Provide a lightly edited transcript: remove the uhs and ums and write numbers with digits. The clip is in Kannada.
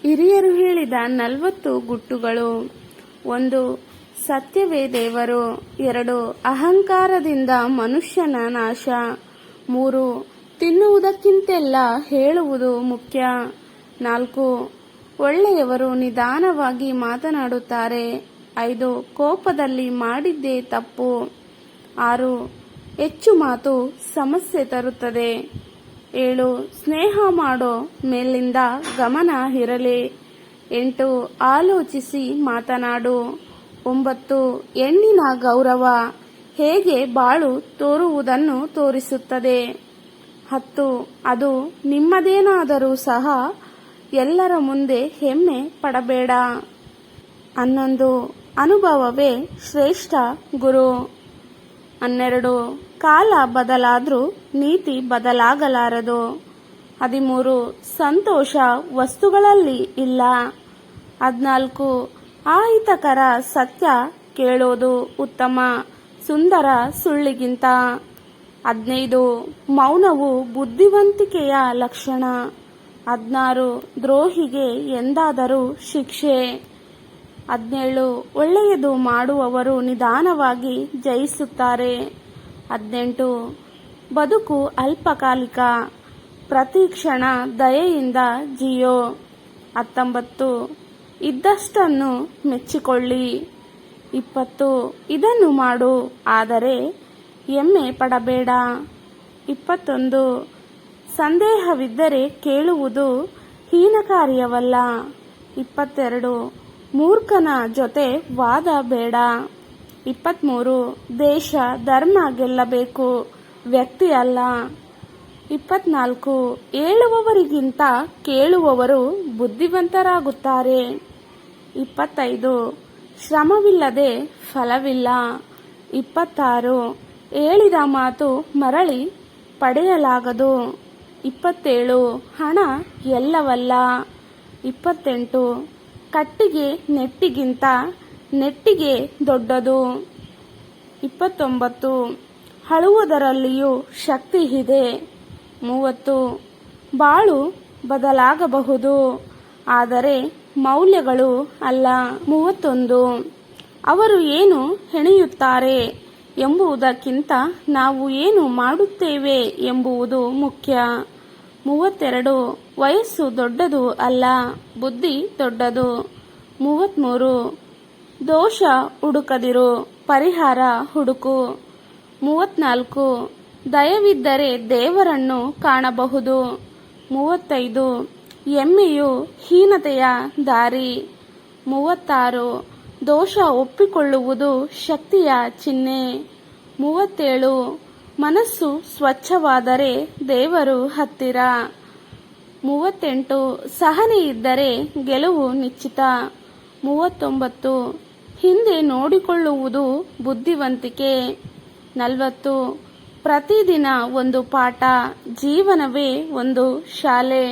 ಹಿರಿಯರು ಹೇಳಿದ 40 ಗುಟ್ಟುಗಳು. 1. ಸತ್ಯವೇ ದೇವರು. 2. ಅಹಂಕಾರದಿಂದ ಮನುಷ್ಯನ ನಾಶ. 3. ತಿನ್ನುವುದಕ್ಕಿಂತೆಲ್ಲ ಹೇಳುವುದು ಮುಖ್ಯ. 4. ಒಳ್ಳೆಯವರು ನಿಧಾನವಾಗಿ ಮಾತನಾಡುತ್ತಾರೆ. 5. ಕೋಪದಲ್ಲಿ ಮಾಡಿದ್ದೇ ತಪ್ಪು. 6. ಹೆಚ್ಚು ಮಾತು ಸಮಸ್ಯೆ ತರುತ್ತದೆ. 7. ಸ್ನೇಹ ಮಾಡೋ ಮೇಲಿಂದ ಗಮನ ಇರಲಿ. 8. ಆಲೋಚಿಸಿ ಮಾತನಾಡು. 9. ಹೆಣ್ಣಿನ ಗೌರವ ಹೇಗೆ ಬಾಳು ತೋರುವುದನ್ನು ತೋರಿಸುತ್ತದೆ. 10. ಅದು ನಿಮ್ಮದೇನಾದರೂ ಸಹ ಎಲ್ಲರ ಮುಂದೆ ಹೆಮ್ಮೆ ಪಡಬೇಡ. 11. ಅನುಭವವೇ ಶ್ರೇಷ್ಠ ಗುರು. 12. ಕಾಲ ಬದಲಾದ್ರೂ ನೀತಿ ಬದಲಾಗಲಾರದು. 13. ಸಂತೋಷ ವಸ್ತುಗಳಲ್ಲಿ ಇಲ್ಲ. 14. ಅಹಿತಕರ ಸತ್ಯ ಕೇಳೋದು ಉತ್ತಮ ಸುಂದರ ಸುಳ್ಳಿಗಿಂತ. 15. ಮೌನವು ಬುದ್ಧಿವಂತಿಕೆಯ ಲಕ್ಷಣ. 16. ದ್ರೋಹಿಗೆ ಎಂದಾದರೂ ಶಿಕ್ಷೆ. 17. ಒಳ್ಳೆಯದು ಮಾಡುವವರು ನಿಧಾನವಾಗಿ ಜಯಿಸುತ್ತಾರೆ. 18. ಬದುಕು ಅಲ್ಪಕಾಲಿಕ, ಪ್ರತಿ ಕ್ಷಣ ದಯೆಯಿಂದ ಜೀಯೋ. 19. ಇದ್ದಷ್ಟನ್ನು ಮೆಚ್ಚಿಕೊಳ್ಳಿ. 20. ಇದನ್ನು ಮಾಡು, ಆದರೆ ಹೆಮ್ಮೆ ಪಡಬೇಡ. 21. ಸಂದೇಹವಿದ್ದರೆ ಕೇಳುವುದು ಹೀನಕಾರ್ಯವಲ್ಲ. 22. ಮೂರ್ಖನ ಜೊತೆ ವಾದ ಬೇಡ. 23. ದೇಶ ಧರ್ಮ ಗೆಲ್ಲಬೇಕು, ವ್ಯಕ್ತಿ ಅಲ್ಲ. 24. ಹೇಳುವವರಿಗಿಂತ ಕೇಳುವವರು ಬುದ್ಧಿವಂತರಾಗುತ್ತಾರೆ. 25. ಶ್ರಮವಿಲ್ಲದೆ ಫಲವಿಲ್ಲ. 26. ಹೇಳಿದ ಮಾತು ಮರಳಿ ಪಡೆಯಲಾಗದು. 27. ಹಣ ಎಲ್ಲವಲ್ಲ. 28. ಕಟ್ಟಿಗೆ ನೆಟ್ಟಿಗಿಂತ ನೆಟ್ಟಿಗೆ ದೊಡ್ಡದು. 29. ಅಳುವುದರಲ್ಲಿಯೂ ಶಕ್ತಿ ಇದೆ. 30. ಬಾಳು ಬದಲಾಗಬಹುದು, ಆದರೆ ಮೌಲ್ಯಗಳು ಅಲ್ಲ. 31. ಅವರು ಏನು ಹೆಣೆಯುತ್ತಾರೆ ಎಂಬುದಕ್ಕಿಂತ ನಾವು ಏನು ಮಾಡುತ್ತೇವೆ ಎಂಬುದು ಮುಖ್ಯ. 32. ವಯಸ್ಸು ದೊಡ್ಡದು ಅಲ್ಲ, ಬುದ್ಧಿ ದೊಡ್ಡದು. 33. ದೋಷ ಹುಡುಕದಿರು, ಪರಿಹಾರ ಹುಡುಕು. 34. ದಯವಿದ್ದರೆ ದೇವರನ್ನು ಕಾಣಬಹುದು. 35. ಹೆಮ್ಮೆಯು ಹೀನತೆಯ ದಾರಿ. 36. ದೋಷ ಒಪ್ಪಿಕೊಳ್ಳುವುದು ಶಕ್ತಿಯ ಚಿಹ್ನೆ. 37. ಮನಸ್ಸು ಸ್ವಚ್ಛವಾದರೆ ದೇವರು ಹತ್ತಿರ. 38. ಸಹನೆ ಇದ್ದರೆ ಗೆಲುವು ನಿಶ್ಚಿತ. 39. ಹಿಂದೆ ನೋಡಿಕೊಳ್ಳುವುದು ಬುದ್ಧಿವಂತಿಕೆ. 40. ಪ್ರತಿದಿನ ಒಂದು ಪಾಠ, ಜೀವನವೇ ಒಂದು ಶಾಲೆ.